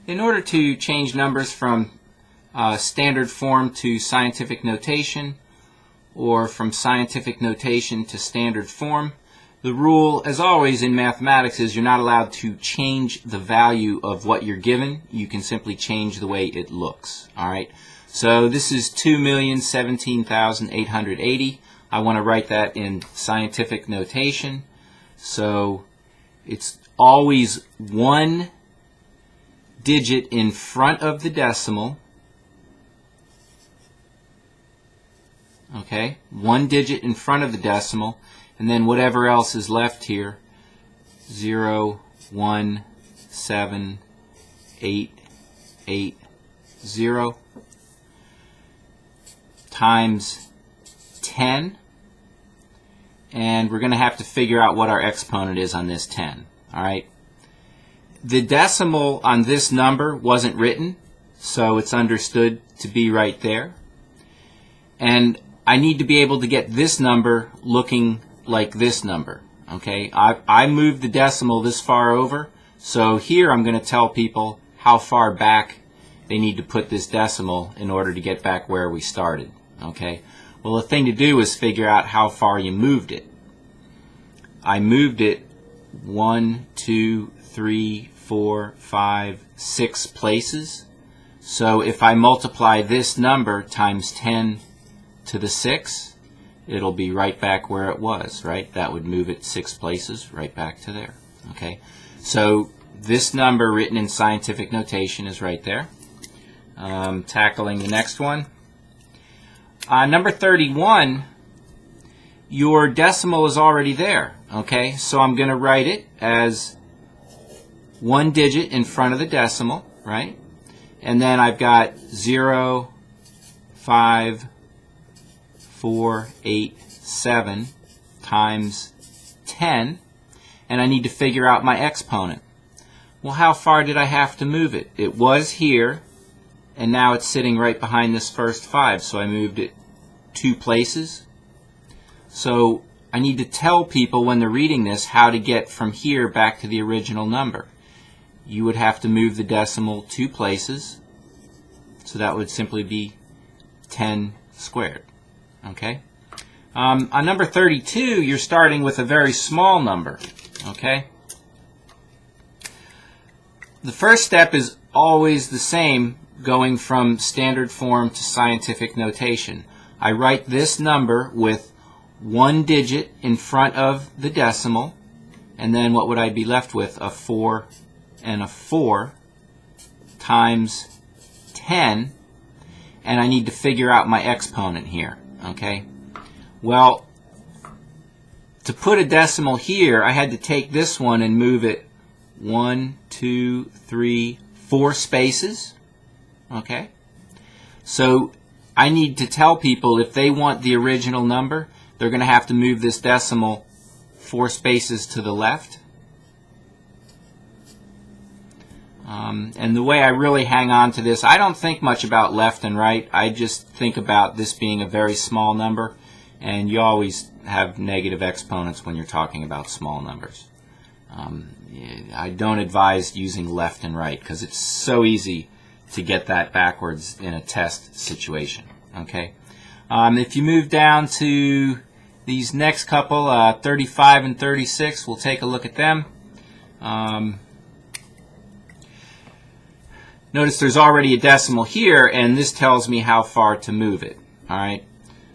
In order to change numbers from standard form to scientific notation, or from scientific notation to standard form, the rule, as always in mathematics, is you're not allowed to change the value of what you're given. You can simply change the way it looks. Alright, so this is 2,017,880. I want to write that in scientific notation. So it's always one digit in front of the decimal. Okay, one digit in front of the decimal, and then whatever else is left here, 0, 1, 7, 8, 8, 0, times 10, and we're going to have to figure out what our exponent is on this 10. Alright, the decimal on this number wasn't written, so it's understood to be right there. And I need to be able to get this number looking like this number. Okay, I moved the decimal this far over, so here I'm going to tell people how far back they need to put this decimal in order to get back where we started. Okay, well, the thing to do is figure out how far you moved it. I moved it 1, 2, 3, 4, 5, 6 places. So if I multiply this number times 10 to the 6, it'll be right back where it was, right? That would move it 6 places right back to there. Okay, so this number written in scientific notation is right there. Tackling the next one. Number 31, your decimal is already there. Okay, so I'm going to write it as one digit in front of the decimal, right? And then I've got 0, 5, 4, 8, 7 times 10, and I need to figure out my exponent. Well, how far did I have to move it? It was here, and now it's sitting right behind this first 5, so I moved it 2 places. So I need to tell people when they're reading this how to get from here back to the original number. You would have to move the decimal 2 places, so that would simply be 10 squared. Okay. On number 32, you're starting with a very small number. Okay. The first step is always the same, going from standard form to scientific notation. I write this number with one digit in front of the decimal, and then what would I be left with? A 4 and a 4 times 10, and I need to figure out my exponent here. Okay, well, to put a decimal here, I had to take this one and move it 1, 2, 3, 4 spaces. Okay, so I need to tell people if they want the original number, they're going to have to move this decimal 4 spaces to the left. And the way I really hang on to this, I don't think much about left and right. I just think about this being a very small number, and you always have negative exponents when you're talking about small numbers. I don't advise using left and right because it's so easy to get that backwards in a test situation. Okay, if you move down to these next couple, 35 and 36, we'll take a look at them. Notice there's already a decimal here, and this tells me how far to move it. Alright,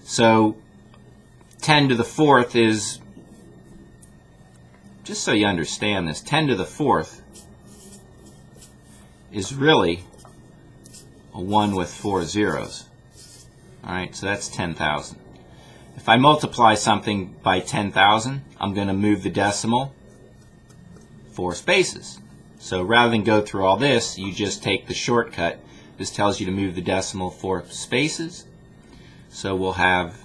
so 10 to the 4th is, just so you understand this, 10 to the 4th is really a 1 with 4 zeros. Alright, so that's 10,000. If I multiply something by 10,000, I'm going to move the decimal 4 spaces. So rather than go through all this, you just take the shortcut. This tells you to move the decimal 4 spaces. So we'll have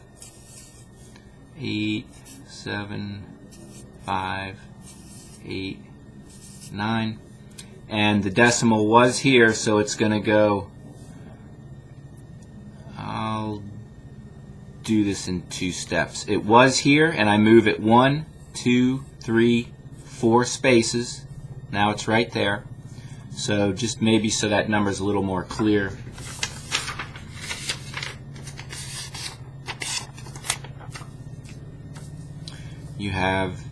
8, 7, 5, 8, 9. And the decimal was here, so it's going to go, I'll do this in 2 steps. It was here, and I move it 1, 2, 3, 4 spaces. Now it's right there. So just maybe so that number is a little more clear. You have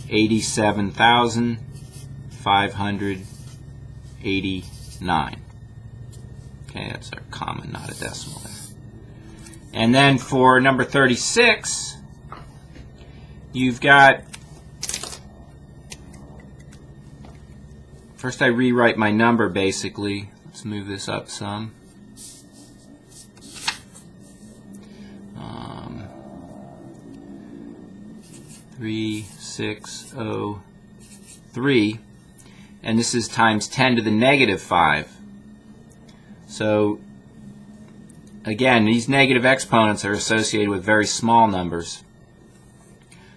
87,589. Okay, that's our comma, not a decimal there. And then for number 36, you've got, first I rewrite my number basically. Let's move this up some. 3603, and this is times 10 to the negative 5. So again, these negative exponents are associated with very small numbers.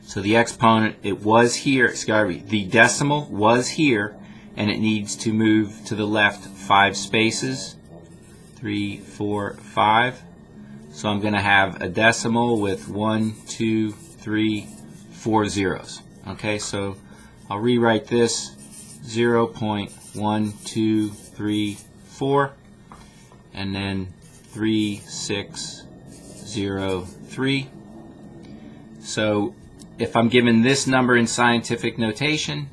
So the exponent, it was here, the decimal was here, and it needs to move to the left 5 spaces. 3, 4, 5. So I'm going to have a decimal with 1, 2, 3, 4 zeros. Okay, so I'll rewrite this 0.1234 and then 3603. So if I'm given this number in scientific notation,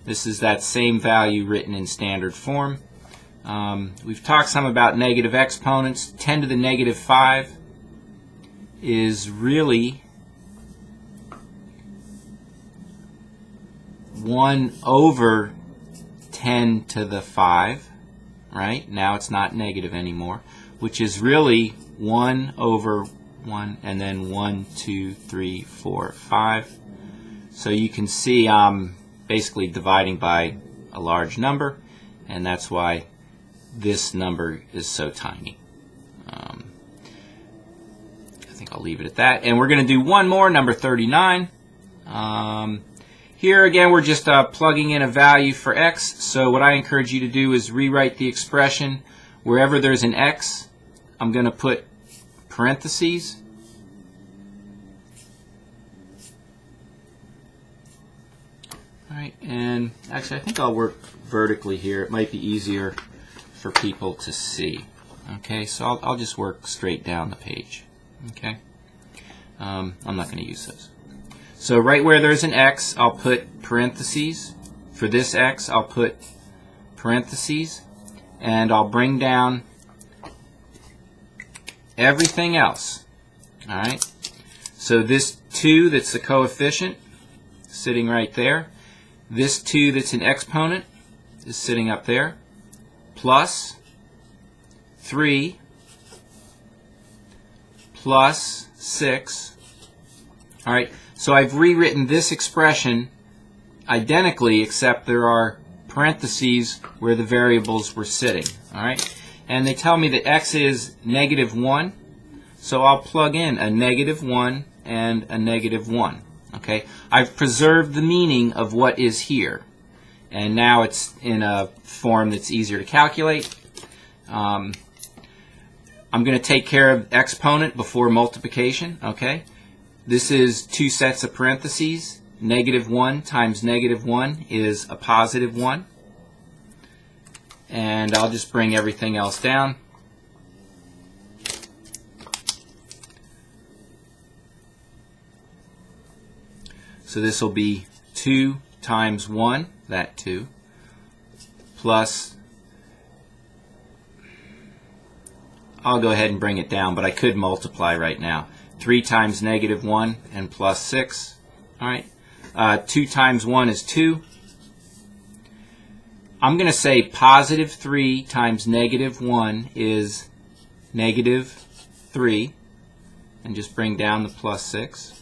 this is that same value written in standard form. We've talked some about negative exponents. 10 to the negative 5 is really 1 over 10 to the 5, right? Now it's not negative anymore, which is really 1 over 1 and then 1, 2, 3, 4, 5. So you can see I'm basically dividing by a large number, and that's why this number is so tiny. I think I'll leave it at that. And we're going to do one more, number 39. Here again we're just plugging in a value for x. So what I encourage you to do is rewrite the expression. Wherever there's an x, I'm going to put parentheses. Alright, and actually I think I'll work vertically here. It might be easier for people to see. Okay, so I'll just work straight down the page. Okay, I'm not going to use those. So right where there's an x, I'll put parentheses. For this x, I'll put parentheses, and I'll bring down everything else. Alright, so this 2 that's the coefficient, sitting right there. This 2 that's an exponent is sitting up there, plus 3 plus 6. All right, so I've rewritten this expression identically, except there are parentheses where the variables were sitting. All right, and they tell me that x is -1, so I'll plug in a -1 and a -1. Okay, I've preserved the meaning of what is here, and now it's in a form that's easier to calculate. I'm going to take care of exponent before multiplication. Okay, this is 2 sets of parentheses. -1 times -1 is a +1, and I'll just bring everything else down. So this will be 2 times 1, that 2, plus, I'll go ahead and bring it down, but I could multiply right now. 3 times -1 and plus 6. All right, 2 times 1 is 2. I'm going to say +3 times -1 is -3, and just bring down the plus 6.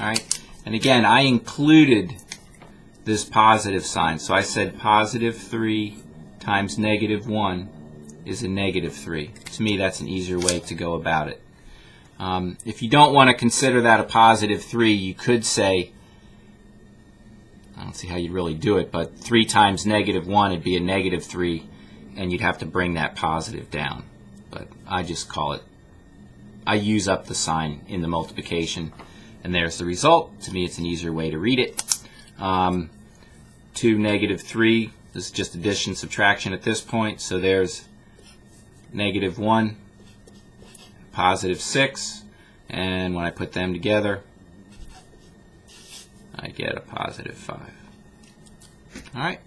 All right. And again, I included this positive sign. So I said +3 times -1 is a -3. To me, that's an easier way to go about it. If you don't want to consider that a +3, you could say, I don't see how you'd really do it, but 3 times -1 would be a -3, and you'd have to bring that positive down. But I just call it, I use up the sign in the multiplication. And there's the result. To me, it's an easier way to read it. 2 -3 This is just addition, subtraction at this point. So there's negative 1, positive 6, and when I put them together, I get a positive 5. All right.